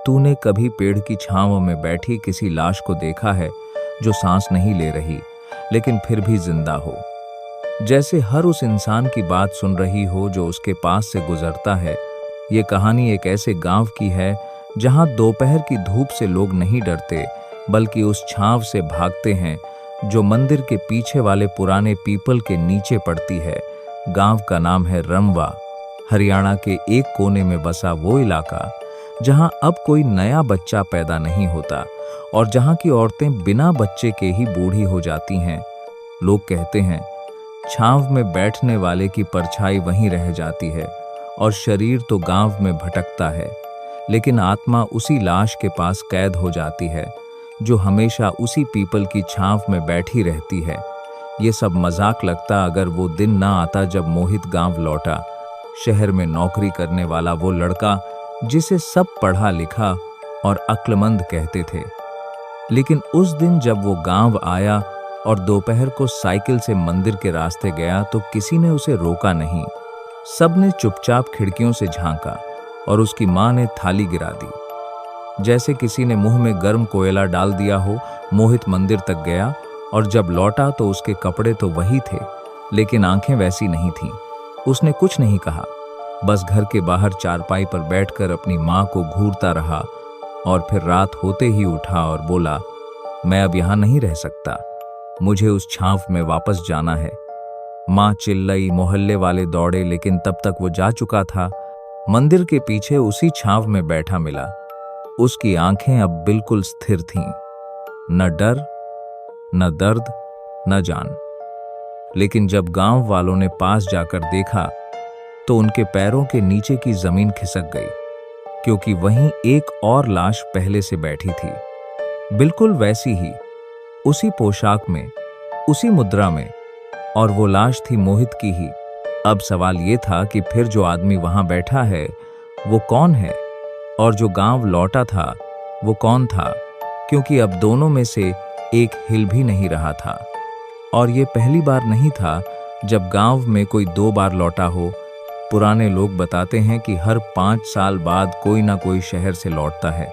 तूने कभी पेड़ की छांव में बैठी किसी लाश को देखा है जो सांस नहीं ले रही लेकिन फिर भी जिंदा हो? जैसे हर उस इंसान की बात सुन रही हो जो उसके पास से गुजरता है। ये कहानी एक ऐसे गांव की है जहां दोपहर की धूप से लोग नहीं डरते बल्कि उस छांव से भागते हैं जो मंदिर के पीछे वाले पुराने पीपल के नीचे पड़ती है। गांव का नाम है रमवा। हरियाणा के एक कोने में बसा वो इलाका जहां अब कोई नया बच्चा पैदा नहीं होता और जहां की औरतें बिना बच्चे के ही बूढ़ी हो जाती हैं। लोग कहते हैं छांव में बैठने वाले की परछाई वहीं रह जाती है और शरीर तो गांव में भटकता है, लेकिन आत्मा उसी लाश के पास कैद हो जाती है जो हमेशा उसी पीपल की छांव में बैठी रहती है। ये सब मजाक लगता अगर वो दिन ना आता जब मोहित गांव लौटा। शहर में नौकरी करने वाला वो लड़का जिसे सब पढ़ा लिखा और अक्लमंद कहते थे। लेकिन उस दिन जब वो गांव आया और दोपहर को साइकिल से मंदिर के रास्ते गया तो किसी ने उसे रोका नहीं। सबने चुपचाप खिड़कियों से झांका और उसकी मां ने थाली गिरा दी। जैसे किसी ने मुंह में गर्म कोयला डाल दिया हो। मोहित मंदिर तक गया और जब लौटा तो उसके कपड़े तो वही थे, लेकिन आंखें वैसी नहीं थीं। उसने कुछ नहीं कहा, बस घर के बाहर चारपाई पर बैठकर अपनी मां को घूरता रहा और फिर रात होते ही उठा और बोला, मैं अब यहां नहीं रह सकता, मुझे उस छांव में वापस जाना है। मां चिल्लाई, मोहल्ले वाले दौड़े, लेकिन तब तक वो जा चुका था। मंदिर के पीछे उसी छांव में बैठा मिला। उसकी आंखें अब बिल्कुल स्थिर थीं, न डर न दर्द न जान। लेकिन जब गांव वालों ने पास जाकर देखा तो उनके पैरों के नीचे की जमीन खिसक गई, क्योंकि वहीं एक और लाश पहले से बैठी थी, बिल्कुल वैसी ही, उसी पोशाक में, उसी मुद्रा में, और वो लाश थी मोहित की ही। अब सवाल ये था कि फिर जो आदमी वहां बैठा है वो कौन है, और जो गांव लौटा था वो कौन था, क्योंकि अब दोनों में से एक हिल भी नहीं रहा था। और ये पहली बार नहीं था जब गांव में कोई 2 बार लौटा हो। पुराने लोग बताते हैं कि हर 5 साल बाद कोई ना कोई शहर से लौटता है।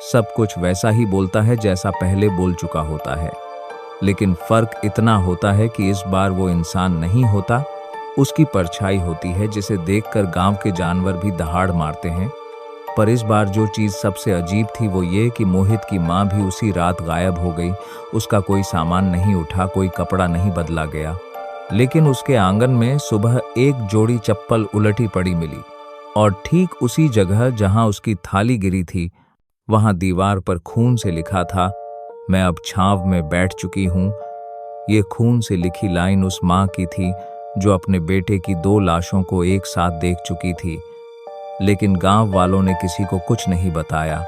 सब कुछ वैसा ही बोलता है जैसा पहले बोल चुका होता है, लेकिन फर्क इतना होता है कि इस बार वो इंसान नहीं होता, उसकी परछाई होती है जिसे देखकर गांव के जानवर भी दहाड़ मारते हैं। पर इस बार जो चीज सबसे अजीब थी वो ये कि मोहित की मां भी उसी रात गायब हो गई। उसका कोई सामान नहीं उठा, कोई कपड़ा नहीं बदला गया, लेकिन उसके आंगन में सुबह एक जोड़ी चप्पल उलटी पड़ी मिली, और ठीक उसी जगह जहां उसकी थाली गिरी थी वहां दीवार पर खून से लिखा था, मैं अब छांव में बैठ चुकी हूं। ये खून से लिखी लाइन उस मां की थी जो अपने बेटे की 2 लाशों को एक साथ देख चुकी थी। लेकिन गांव वालों ने किसी को कुछ नहीं बताया,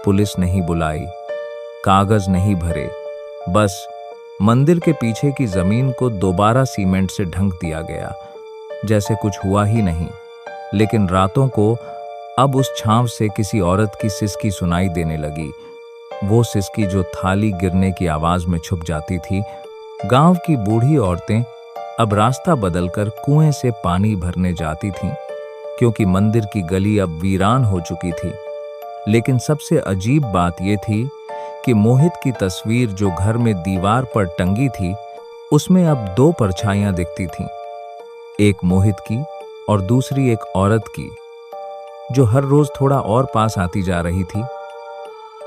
पुलिस नहीं बुलाई, कागज नहीं भरे, बस मंदिर के पीछे की जमीन को दोबारा सीमेंट से ढंक दिया गया, जैसे कुछ हुआ ही नहीं। लेकिन रातों को अब उस छांव से किसी औरत की सिसकी सुनाई देने लगी, वो सिसकी जो थाली गिरने की आवाज में छुप जाती थी। गांव की बूढ़ी औरतें अब रास्ता बदलकर कुएं से पानी भरने जाती थीं, क्योंकि मंदिर की गली अब वीरान हो चुकी थी। लेकिन सबसे अजीब बात यह थी कि मोहित की तस्वीर जो घर में दीवार पर टंगी थी उसमें अब 2 परछाइयां दिखती थीं, एक मोहित की और दूसरी एक औरत की, जो हर रोज थोड़ा और पास आती जा रही थी।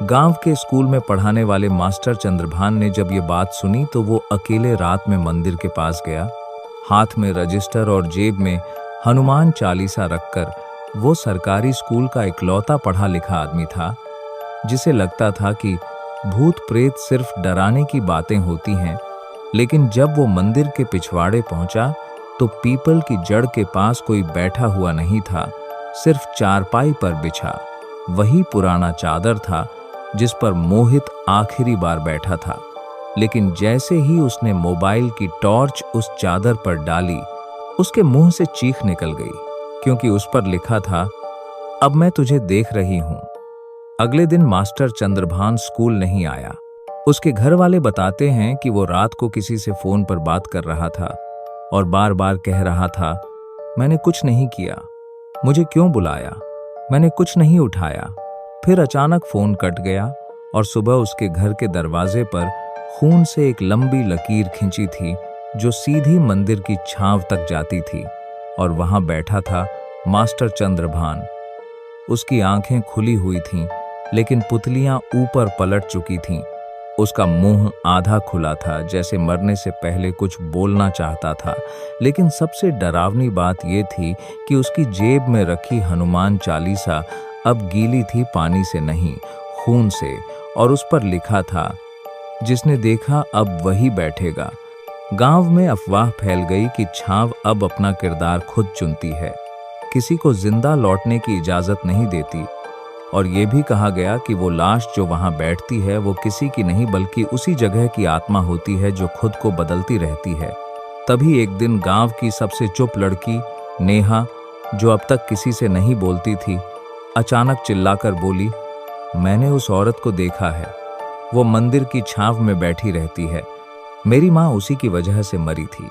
गांव के स्कूल में पढ़ाने वाले मास्टर चंद्रभान ने जब ये बात सुनी तो वो अकेले रात में मंदिर के पास गया। हाथ में रजिस्टर और जेब में हनुमान चालीसा रखकर वो सरकारी स्कूल का इकलौता पढ़ा लिखा आदमी था जिसे लगता था कि भूत प्रेत सिर्फ डराने की बातें होती हैं। लेकिन जब वो मंदिर के पिछवाड़े पहुंचा तो पीपल की जड़ के पास कोई बैठा हुआ नहीं था, सिर्फ चारपाई पर बिछा वही पुराना चादर था जिस पर मोहित आखिरी बार बैठा था। लेकिन जैसे ही उसने मोबाइल की टॉर्च उस चादर पर डाली, उसके मुंह से चीख निकल गई, क्योंकि उस पर लिखा था, अब मैं तुझे देख रही हूं। अगले दिन मास्टर चंद्रभान स्कूल नहीं आया। उसके घर वाले बताते हैं कि वो रात को किसी से फोन पर बात कर रहा था और बार बार कह रहा था, मैंने कुछ नहीं किया, मुझे क्यों बुलाया, मैंने कुछ नहीं उठाया। फिर अचानक फोन कट गया और सुबह उसके घर के दरवाजे पर खून से एक लंबी लकीर खिंची थी जो सीधी मंदिर की छांव तक जाती थी, और वहां बैठा था मास्टर चंद्रभान। उसकी आंखें खुली हुई थीं, लेकिन पुतलियां ऊपर पलट चुकी थीं। उसका मुंह आधा खुला था, जैसे मरने से पहले कुछ बोलना चाहता था। लेकिन सबसे डरावनी बात यह थी कि उसकी जेब में रखी हनुमान चालीसा अब गीली थी, पानी से नहीं, खून से, और उस पर लिखा था, जिसने देखा अब वही बैठेगा। गांव में अफवाह फैल गई कि छांव अब अपना किरदार खुद चुनती है, किसी को जिंदा लौटने की इजाजत नहीं देती, और यह भी कहा गया कि वो लाश जो वहां बैठती है वो किसी की नहीं बल्कि उसी जगह की आत्मा होती है जो खुद को बदलती रहती है। तभी एक दिन गांव की सबसे चुप लड़की नेहा, जो अब तक किसी से नहीं बोलती थी, अचानक चिल्लाकर बोली, मैंने उस औरत को देखा है, वो मंदिर की छांव में बैठी रहती है। मेरी माँ उसी की वजह से मरी थी।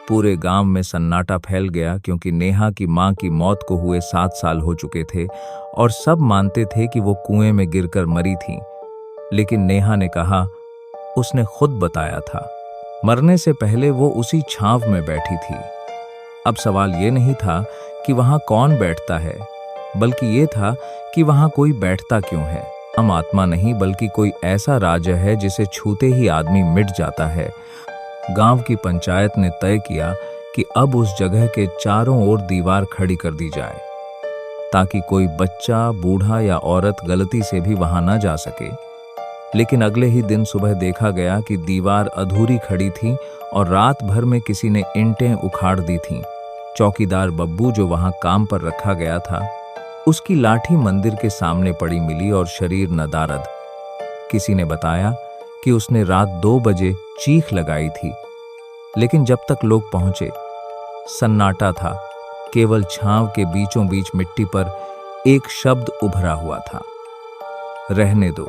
पूरे गांव में सन्नाटा फैल गया, क्योंकि नेहा की मां की मौत को हुए 7 साल हो चुके थे और सब मानते थे कि वो कुएं में गिरकर मरी थी। लेकिन नेहा ने कहा, उसने खुद बताया था, मरने से पहले वो उसी छांव में बैठी थी। अब सवाल ये नहीं था कि वहां कौन बैठता है, बल्कि ये था कि वहां कोई बैठता क्यों है। हम आत्मा नहीं बल्कि कोई ऐसा राज्य है जिसे छूते ही आदमी मिट जाता है। गांव की पंचायत ने तय किया कि अब उस जगह के चारों ओर दीवार खड़ी कर दी जाए, ताकि कोई बच्चा, बूढ़ा या औरत गलती से भी वहां न जा सके। लेकिन अगले ही दिन सुबह देखा गया कि दीवार अधूरी खड़ी थी और रात भर में किसी ने ईंटें उखाड़ दी थीं। चौकीदार बब्बू, जो वहां काम पर रखा गया था, उसकी लाठी मंदिर के सामने पड़ी मिली और शरीर नदारद। किसी ने बताया कि उसने रात 2 बजे चीख लगाई थी, लेकिन जब तक लोग पहुंचे सन्नाटा था। केवल छांव के बीचों बीच मिट्टी पर एक शब्द उभरा हुआ था, रहने दो।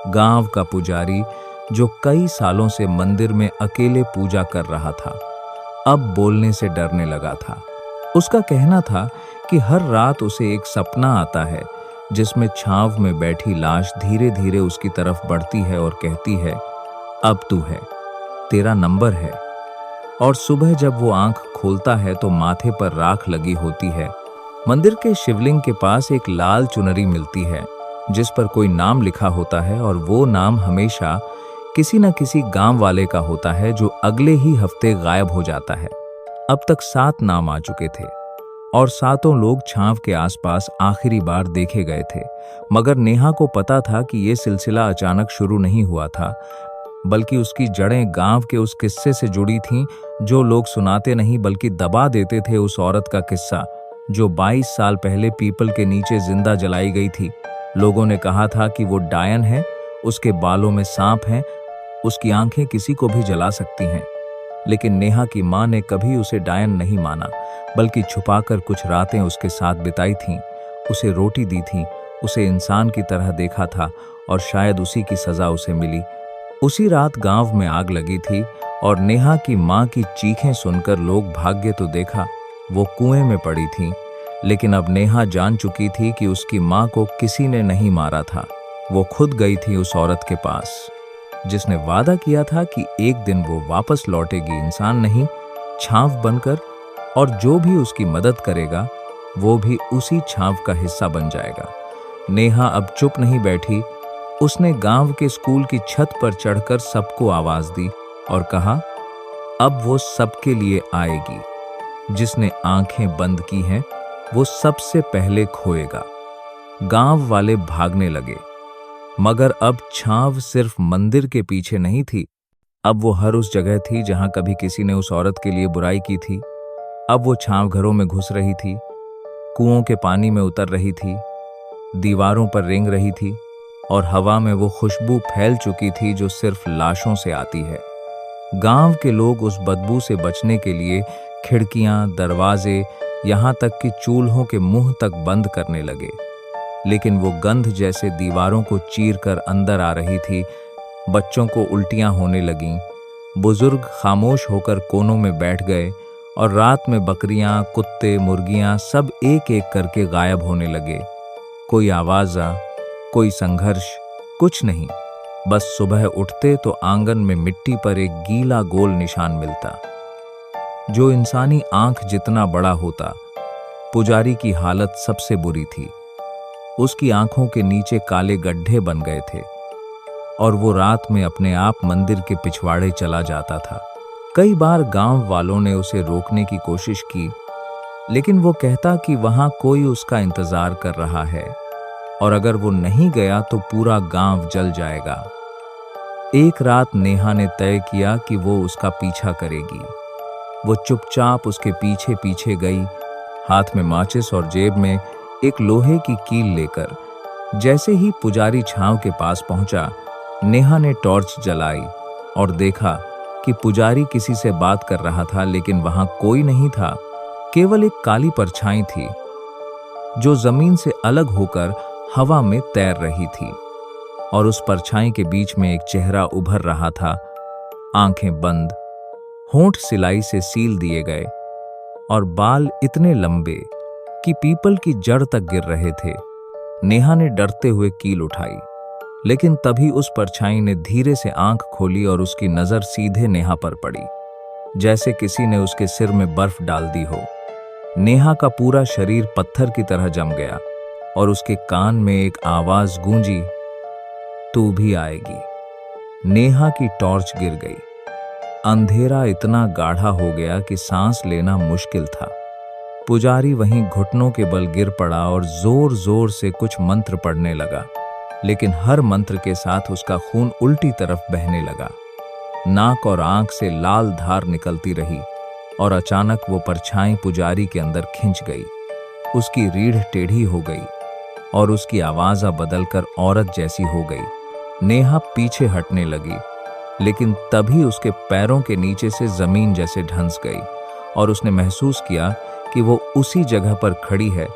गांव का पुजारी, जो कई सालों से मंदिर में अकेले पूजा कर रहा था, अब बोलने से डरने लगा था। उसका कहना था कि हर रात उसे एक सपना आता है जिसमें छांव में बैठी लाश धीरे धीरे उसकी तरफ बढ़ती है और कहती है, अब तू है, तेरा नंबर है। और सुबह जब वो आंख खोलता है तो माथे पर राख लगी होती है। मंदिर के शिवलिंग के पास एक लाल चुनरी मिलती है जिस पर कोई नाम लिखा होता है, और वो नाम हमेशा किसी न किसी गांव वाले का होता है जो अगले ही हफ्ते गायब हो जाता है। अब तक 7 नाम आ चुके थे और 7 लोग छांव के आसपास आखिरी बार देखे गए थे। मगर नेहा को पता था कि यह सिलसिला अचानक शुरू नहीं हुआ था, बल्कि उसकी जड़ें गांव के उस किस्से से जुड़ी थीं जो लोग सुनाते नहीं बल्कि दबा देते थे। उस औरत का किस्सा जो 22 साल पहले पीपल के नीचे जिंदा जलाई गई थी। लोगों ने कहा था कि वो डायन है, उसके बालों में सांप हैं, उसकी आंखें किसी को भी जला सकती हैं। लेकिन नेहा की मां ने कभी उसे डायन नहीं माना, बल्कि छुपाकर कुछ रातें उसके साथ बिताई थीं, उसे रोटी दी थी, उसे इंसान की तरह देखा था, और शायद उसी की सजा उसे मिली। उसी रात गांव में आग लगी थी और नेहा की मां की चीखें सुनकर लोग भाग्य तो देखा, वो कुएं में पड़ी थी। लेकिन अब नेहा जान चुकी थी कि उसकी मां को किसी ने नहीं मारा था। वो खुद गई थी उस औरत के पास जिसने वादा किया था कि एक दिन वो वापस लौटेगी, इंसान नहीं, छांव बनकर, और जो भी उसकी मदद करेगा वो भी उसी छांव का हिस्सा बन जाएगा। नेहा अब चुप नहीं बैठी। उसने गांव के स्कूल की छत पर चढ़कर सबको आवाज दी और कहा, अब वो सबके लिए आएगी। जिसने आंखें बंद की हैं वो सबसे पहले खोएगा। गांव वाले भागने लगे, मगर अब छांव सिर्फ मंदिर के पीछे नहीं थी। अब वो हर उस जगह थी जहां कभी किसी ने उस औरत के लिए बुराई की थी। अब वो छांव घरों में घुस रही थी, कुओं के पानी में उतर रही थी, दीवारों पर रेंग रही थी, और हवा में वो खुशबू फैल चुकी थी जो सिर्फ लाशों से आती है। गांव के लोग उस बदबू से बचने के लिए खिड़कियां, दरवाजे, यहां तक कि चूल्हों के मुंह तक बंद करने लगे। लेकिन वो गंध जैसे दीवारों को चीरकर अंदर आ रही थी। बच्चों को उल्टियां होने लगीं, बुजुर्ग खामोश होकर कोनों में बैठ गए, और रात में बकरियां, कुत्ते, मुर्गियां सब एक एक करके गायब होने लगे। कोई आवाज़ कोई संघर्ष, कुछ नहीं। बस सुबह उठते तो आंगन में मिट्टी पर एक गीला गोल निशान मिलता, जो इंसानी आंख जितना बड़ा होता। पुजारी की हालत सबसे बुरी थी। उसकी आंखों के नीचे काले गड्ढे बन गए थे और वो रात में अपने आप मंदिर के पिछवाड़े चला जाता था। कई बार गांव वालों ने उसे रोकने की कोशिश की, लेकिन वो कहता कि वहां कोई उसका इंतजार कर रहा है और अगर वो नहीं गया तो पूरा गांव जल जाएगा। एक रात नेहा ने तय किया कि वो उसका पीछा करेगी। वो चुपचाप उसके पीछे पीछे गई, हाथ में माचिस और जेब में एक लोहे की कील लेकर। जैसे ही पुजारी छांव के पास पहुंचा, नेहा ने टॉर्च जलाई और देखा कि पुजारी किसी से बात कर रहा था, लेकिन वहां कोई नहीं था। केवल एक काली परछाई थी जो जमीन से अलग होकर हवा में तैर रही थी और उस परछाई के बीच में एक चेहरा उभर रहा था। आंखें बंद, होंठ सिलाई से सील दिए गए और बाल इतने लंबे कि पीपल की जड़ तक गिर रहे थे। नेहा ने डरते हुए कील उठाई, लेकिन तभी उस परछाई ने धीरे से आंख खोली और उसकी नजर सीधे नेहा पर पड़ी, जैसे किसी ने उसके सिर में बर्फ डाल दी हो। नेहा का पूरा शरीर पत्थर की तरह जम गया और उसके कान में एक आवाज गूंजी, तू भी आएगी। नेहा की टॉर्च गिर गई। अंधेरा इतना गाढ़ा हो गया कि सांस लेना मुश्किल था। पुजारी वहीं घुटनों के बल गिर पड़ा और जोर जोर से कुछ मंत्र पढ़ने लगा, लेकिन हर मंत्र के साथ उसका खून उल्टी तरफ बहने लगा। नाक और आंख से लाल धार निकलती रही और अचानक वो परछाई पुजारी के अंदर खिंच गई। उसकी रीढ़ टेढ़ी हो गई और उसकी आवाज बदलकर औरत जैसी हो गई। नेहा पीछे हटने लगी, लेकिन तभी उसके पैरों के नीचे से जमीन जैसे ढंस गई और उसने महसूस किया कि वो उसी जगह पर खड़ी है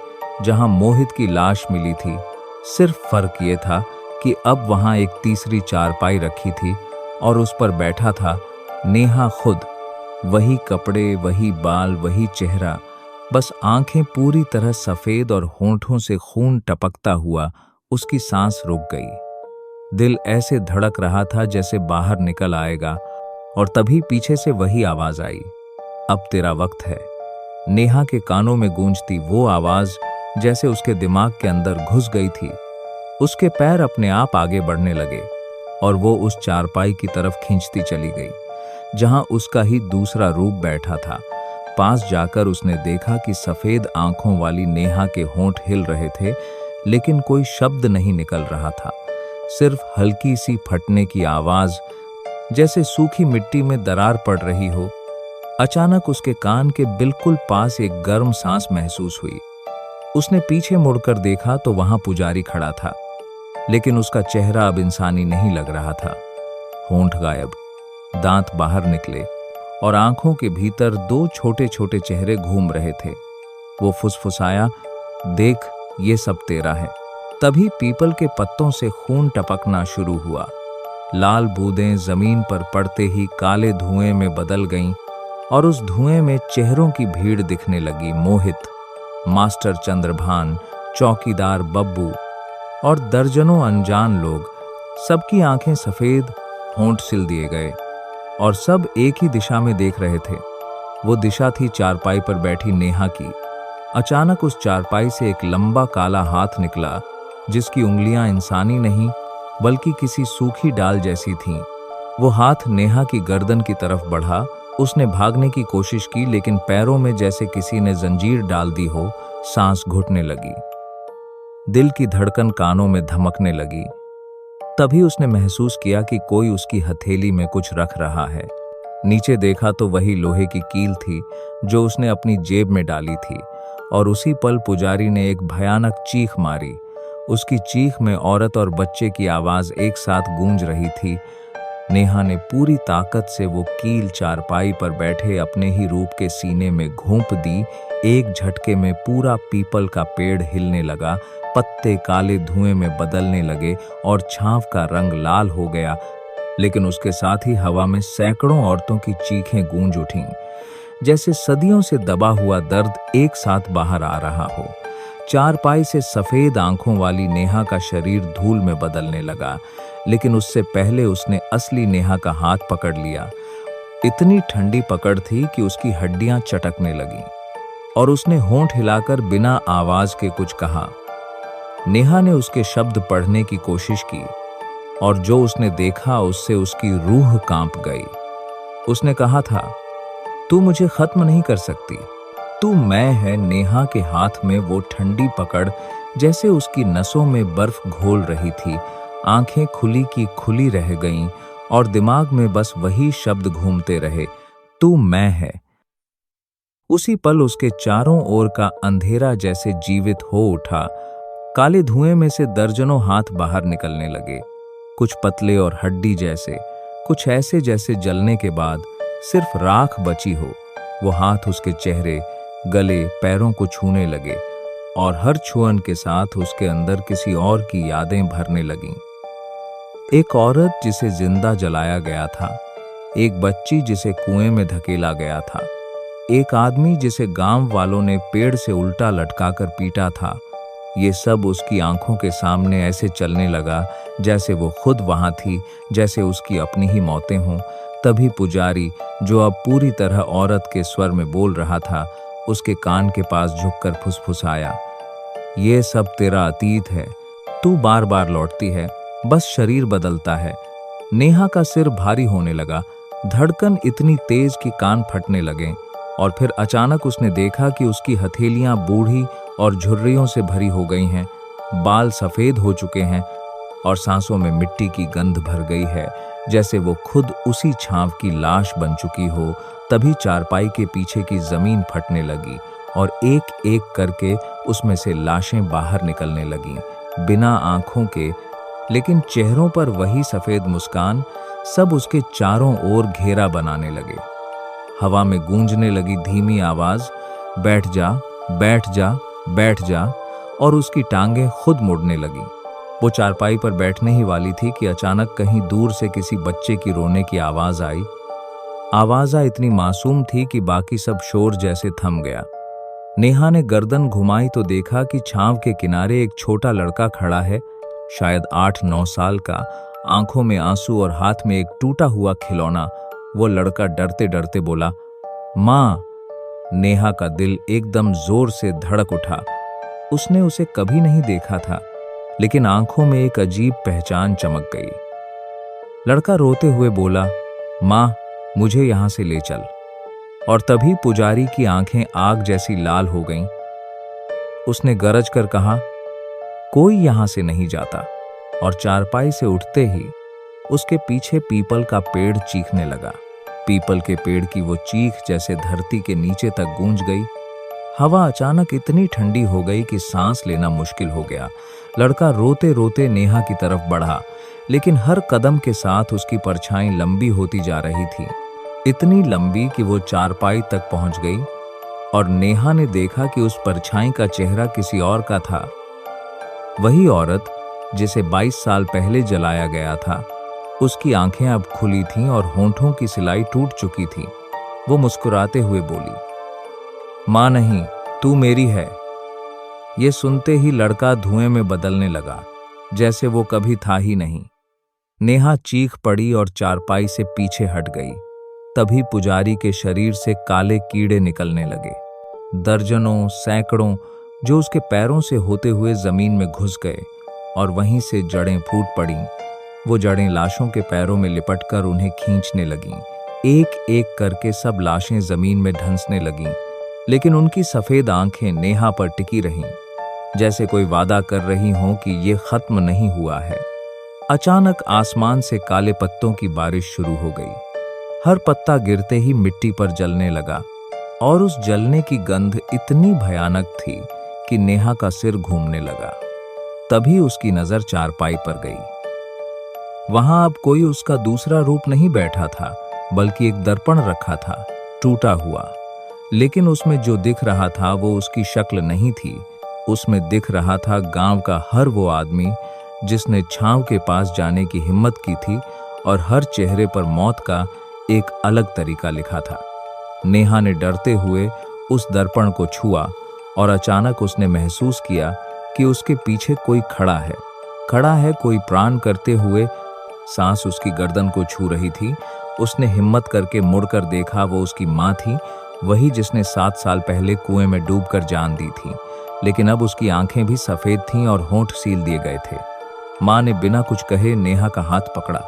जहां मोहित की लाश मिली थी। सिर्फ फर्क ये था कि अब वहां एक तीसरी चारपाई रखी थी और उस पर बैठा था नेहा खुद। वही कपड़े, वही बाल, वही चेहरा, बस आंखें पूरी तरह सफेद और होंठों से खून टपकता हुआ। उसकी सांस रुक गई। दिल ऐसे धड़क रहा था जैसे बाहर निकल आएगा और तभी पीछे से वही आवाज आई, अब तेरा वक्त है। नेहा के कानों में गूंजती वो आवाज जैसे उसके दिमाग के अंदर घुस गई थी। उसके पैर अपने आप आगे बढ़ने लगे और वो उस चारपाई की तरफ खींचती चली गई जहां उसका ही दूसरा रूप बैठा था। पास जाकर उसने देखा कि सफेद आंखों वाली नेहा के होंठ हिल रहे थे, लेकिन कोई शब्द नहीं निकल रहा था। सिर्फ हल्की सी फटने की आवाज, जैसे सूखी मिट्टी में दरार पड़ रही हो। अचानक उसके कान के बिल्कुल पास एक गर्म सांस महसूस हुई। उसने पीछे मुड़कर देखा तो वहां पुजारी खड़ा था, लेकिन उसका चेहरा अब इंसानी नहीं लग रहा था। होंठ गायब, दांत बाहर निकले और आंखों के भीतर दो छोटे छोटे चेहरे घूम रहे थे। वो फुसफुसाया, देख ये सब तेरा है। तभी पीपल के पत्तों से खून टपकना शुरू हुआ। लाल बूंदें जमीन पर पड़ते ही काले धुएं में बदल गईं और उस धुएं में चेहरों की भीड़ दिखने लगी। मोहित, मास्टर चंद्रभान, चौकीदार बब्बू और दर्जनों अनजान लोग। सबकी आंखें सफेद, होंठ सिल दिए गए और सब एक ही दिशा में देख रहे थे। वो दिशा थी चारपाई पर बैठी नेहा की। अचानक उस चारपाई से एक लंबा काला हाथ निकला, जिसकी उंगलियां इंसानी नहीं बल्कि किसी सूखी डाल जैसी थीं। वो हाथ नेहा की गर्दन की तरफ बढ़ा। उसने भागने की कोशिश की, लेकिन पैरों में जैसे किसी ने जंजीर डाल दी हो। सांस घुटने लगी, दिल की धड़कन कानों में धमकने लगी। तभी उसने महसूस किया कि कोई उसकी हथेली में कुछ रख रहा है। नीचे देखा तो वही लोहे की कील थी जो उसने अपनी जेब में डाली थी और उसी पल पुजारी ने एक भयानक चीख मारी। उसकी चीख में औरत और बच्चे की आवाज एक साथ गूंज रही थी। नेहा ने पूरी ताकत से वो कील चारपाई पर बैठे अपने ही रूप के सीने में घोंप दी। एक झटके में पूरा पीपल का पेड़ हिलने लगा, पत्ते काले धुएं में बदलने लगे और छांव का रंग लाल हो गया। लेकिन उसके साथ ही हवा में सैकड़ों औरतों की चीखें गूंज उठीं, जैसे सदियों से दबा हुआ दर्द एक साथ बाहर आ रहा हो। चारपाई से सफेद आंखों वाली नेहा का शरीर धूल में बदलने लगा, लेकिन उससे पहले उसने असली नेहा का हाथ पकड़ लिया। इतनी ठंडी पकड़ थी कि उसकी हड्डियां चटकने लगीं और उसने होंठ हिलाकर बिना आवाज के कुछ कहा। नेहा ने उसके शब्द पढ़ने की कोशिश की और जो उसने देखा उससे उसकी रूह कांप गई। उसने कहा था, तू मुझे खत्म नहीं कर सकती, तू मैं है। नेहा के हाथ में वो ठंडी पकड़ जैसे उसकी नसों में बर्फ घोल रही थी। आंखें खुली की खुली रह गईं और दिमाग में बस वही शब्द घूमते रहे, तू मैं है। उसी पल उसके चारों ओर का अंधेरा जैसे जीवित हो उठा। काले धुएं में से दर्जनों हाथ बाहर निकलने लगे, कुछ पतले और हड्डी जैसे, कुछ ऐसे जैसे जलने के बाद सिर्फ राख बची हो। वो हाथ उसके चेहरे, गले, पैरों को छूने लगे और हर छुअन के साथ उसके अंदर किसी और की यादें भरने लगीं। एक औरत जिसे जिंदा जलाया गया था, एक बच्ची जिसे कुएं में धकेला गया था, एक आदमी जिसे गांव वालों ने पेड़ से उल्टा लटकाकर पीटा था। ये सब उसकी आंखों के सामने ऐसे चलने लगा जैसे वो खुद वहां थी, जैसे उसकी अपनी ही मौतें हों। तभी पुजारी, जो अब पूरी तरह औरत के स्वर में बोल रहा था, उसके कान के पास झुककर फुसफुसाया, ये सब तेरा अतीत है, तू बार बार लौटती है, बस शरीर बदलता है। नेहा का सिर भारी होने लगा, धड़कन इतनी तेज कि कान फटने लगे और फिर अचानक उसने देखा कि उसकी हथेलियां बूढ़ी और झुर्रियों से भरी हो गई हैं, बाल सफेद हो चुके हैं और सांसों में मिट्टी की गंध भर गई है, जैसे वो खुद उसी छांव की लाश बन चुकी हो। तभी चारपाई के पीछे की जमीन फटने लगी और एक एक करके उसमें से लाशें बाहर निकलने लगीं, बिना आंखों के, लेकिन चेहरों पर वही सफेद मुस्कान। सब उसके चारों ओर घेरा बनाने लगे। हवा में गूंजने लगी धीमी आवाज, बैठ जा, बैठ जा, बैठ जा, और उसकी टांगें खुद मुड़ने लगीं। वो चारपाई पर बैठने ही वाली थी कि अचानक कहीं दूर से किसी बच्चे की रोने की आवाज आई। आवाज़ इतनी मासूम थी कि बाकी सब शोर जैसे थम गया। नेहा ने गर्दन घुमाई तो देखा कि छांव के किनारे एक छोटा लड़का खड़ा है, शायद 8-9 साल का, आंखों में आंसू और हाथ में एक टूटा हुआ खिलौना। वो लड़का डरते डरते बोला, माँ। नेहा का दिल एकदम जोर से धड़क उठा। उसने उसे कभी नहीं देखा था, लेकिन आंखों में एक अजीब पहचान चमक गई। लड़का रोते हुए बोला, माँ, मुझे यहां से ले चल। और तभी पुजारी की आंखें आग जैसी लाल हो गईं। उसने गरज कर कहा, कोई यहां से नहीं जाता। और चारपाई से उठते ही उसके पीछे पीपल का पेड़ चीखने लगा। पीपल के पेड़ की वो चीख जैसे धरती के नीचे तक गूंज गई। हवा अचानक इतनी ठंडी हो गई कि सांस लेना मुश्किल हो गया। लड़का रोते रोते नेहा की तरफ बढ़ा, लेकिन हर कदम के साथ उसकी परछाई लंबी होती जा रही थी, इतनी लंबी कि वो चारपाई तक पहुंच गई। और नेहा ने देखा कि उस परछाई का चेहरा किसी और का था, वही औरत जिसे 22 साल पहले जलाया गया था। उसकी आंखें अब खुली थीं और होंठों की सिलाई टूट चुकी थी। वो मुस्कुराते हुए बोली, मां नहीं, तू मेरी है। ये सुनते ही लड़का धुएं में बदलने लगा, जैसे वो कभी था ही नहीं। नेहा चीख पड़ी और चारपाई से पीछे हट गई। तभी पुजारी के शरीर से काले कीड़े निकलने लगे, दर्जनों, सैकड़ों, जो उसके पैरों से होते हुए जमीन में घुस गए और वहीं से जड़ें फूट पड़ीं। वो जड़ें लाशों के पैरों में लिपटकर उन्हें खींचने लगीं। एक एक करके सब लाशें जमीन में ढंसने लगीं, लेकिन उनकी सफेद आंखें नेहा पर टिकी रहीं, जैसे कोई वादा कर रही हों कि ये खत्म नहीं हुआ है। अचानक आसमान से काले पत्तों की बारिश शुरू हो गई। हर पत्ता गिरते ही मिट्टी पर जलने लगा और उस जलने की गंध इतनी भयानक थी कि नेहा का सिर घूमने लगा। तभी उसकी नजर चारपाई पर गई। वहां अब कोई उसका दूसरा रूप नहीं बैठा था, बल्कि एक दर्पण रखा था, टूटा हुआ। लेकिन उसमें जो दिख रहा था वो उसकी शक्ल नहीं थी। उसमें दिख रहा था गांव का हर वो आदमी जिसने छांव के पास जाने की हिम्मत की थी, और हर चेहरे पर मौत का एक अलग तरीका लिखा था। नेहा ने डरते हुए उस दर्पण को छुआ और अचानक उसने महसूस किया कि उसके पीछे कोई खड़ा है कोई प्राण करते हुए। सांस उसकी गर्दन को छू रही थी। उसने हिम्मत करके मुड़कर देखा, वो उसकी माँ थी, वही जिसने 7 साल पहले कुएं में डूबकर जान दी थी। लेकिन अब उसकी आंखें भी सफेद थीं और होंठ सील दिए गए थे। माँ ने बिना कुछ कहे नेहा का हाथ पकड़ा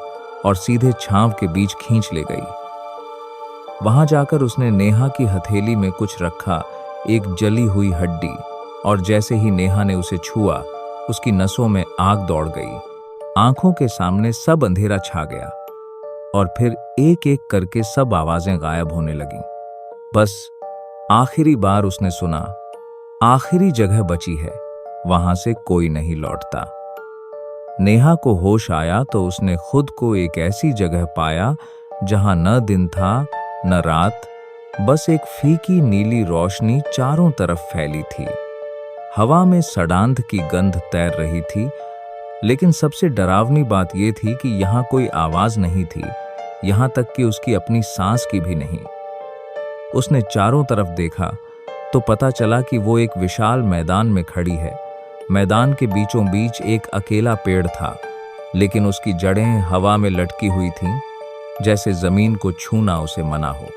और सीधे छांव के बीच खींच ले गई। वहां जाकर उसने नेहा की हथेली में कुछ रखा, एक जली हुई हड्डी, और जैसे ही नेहा ने उसे छुआ, उसकी नसों में आग दौड़ गई। आंखों के सामने सब अंधेरा छा गया और फिर एक एक करके सब आवाजें गायब होने लगीं। बस आखिरी बार उसने सुना, आखिरी जगह बची है, वहां से कोई नहीं लौटता। नेहा को होश आया तो उसने खुद को एक ऐसी जगह पाया जहां न दिन था न रात, बस एक फीकी नीली रोशनी चारों तरफ फैली थी। हवा में सड़ांध की गंध तैर रही थी, लेकिन सबसे डरावनी बात यह थी कि यहाँ कोई आवाज नहीं थी, यहाँ तक कि उसकी अपनी सांस की भी नहीं। उसने चारों तरफ देखा तो पता चला कि वो एक विशाल मैदान में खड़ी है। मैदान के बीचों बीच एक अकेला पेड़ था, लेकिन उसकी जड़ें हवा में लटकी हुई थीं, जैसे जमीन को छूना उसे मना हो।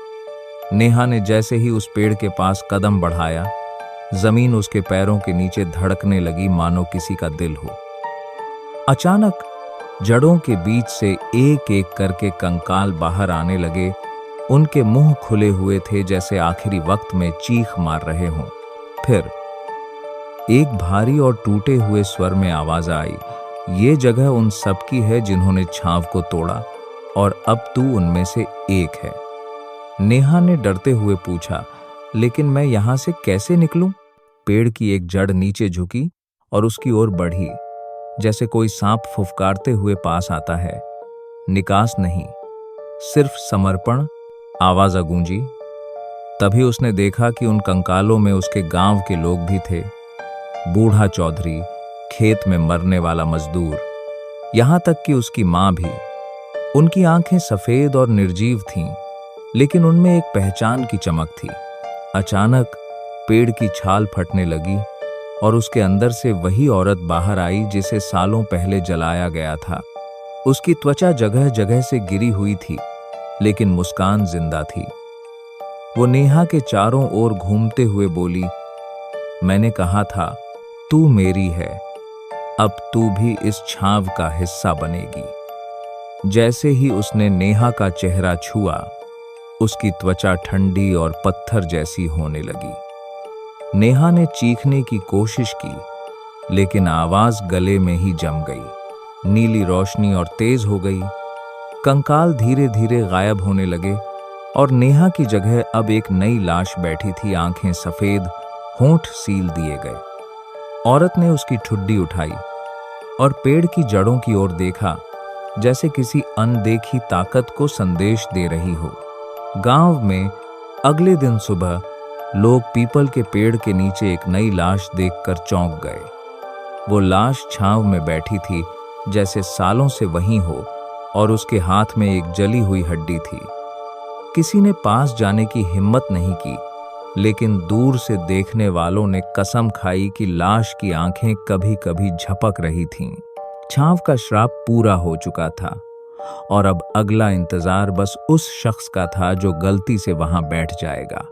नेहा ने जैसे ही उस पेड़ के पास कदम बढ़ाया, जमीन उसके पैरों के नीचे धड़कने लगी, मानो किसी का दिल हो। अचानक जड़ों के बीच से एक एक करके कंकाल बाहर आने लगे। उनके मुंह खुले हुए थे, जैसे आखिरी वक्त में चीख मार रहे हों। फिर एक भारी और टूटे हुए स्वर में आवाज आई, ये जगह उन सब की है जिन्होंने छांव को तोड़ा, और अब तू उनमें से एक है। नेहा ने डरते हुए पूछा, लेकिन मैं यहां से कैसे निकलूं? पेड़ की एक जड़ नीचे झुकी और उसकी ओर बढ़ी, जैसे कोई सांप फुफकारते हुए पास आता है। निकास नहीं, सिर्फ समर्पण, आवाज गूंजी। तभी उसने देखा कि उन कंकालों में उसके गांव के लोग भी थे। बूढ़ा चौधरी, खेत में मरने वाला मजदूर, यहां तक कि उसकी मां भी। उनकी आंखें सफेद और निर्जीव थीं, लेकिन उनमें एक पहचान की चमक थी। अचानक पेड़ की छाल फटने लगी और उसके अंदर से वही औरत बाहर आई जिसे सालों पहले जलाया गया था। उसकी त्वचा जगह जगह से गिरी हुई थी, लेकिन मुस्कान जिंदा थी। वो नेहा के चारों ओर घूमते हुए बोली, मैंने कहा था तू मेरी है, अब तू भी इस छांव का हिस्सा बनेगी। जैसे ही उसने नेहा का चेहरा छुआ, उसकी त्वचा ठंडी और पत्थर जैसी होने लगी। नेहा ने चीखने की कोशिश की, लेकिन आवाज गले में ही जम गई। नीली रोशनी और तेज हो गई। कंकाल धीरे धीरे गायब होने लगे और नेहा की जगह अब एक नई लाश बैठी थी, आंखें सफेद, होंठ सील दिए गए। औरत ने उसकी ठुड्डी उठाई और पेड़ की जड़ों की ओर देखा, जैसे किसी अनदेखी ताकत को संदेश दे रही हो। गांव में अगले दिन सुबह लोग पीपल के पेड़ के नीचे एक नई लाश देखकर चौंक गए। वो लाश छांव में बैठी थी, जैसे सालों से वहीं हो, और उसके हाथ में एक जली हुई हड्डी थी। किसी ने पास जाने की हिम्मत नहीं की, लेकिन दूर से देखने वालों ने कसम खाई कि लाश की आंखें कभी कभी झपक रही थीं। छांव का श्राप पूरा हो चुका था और अब अगला इंतजार बस उस शख्स का था जो गलती से वहां बैठ जाएगा।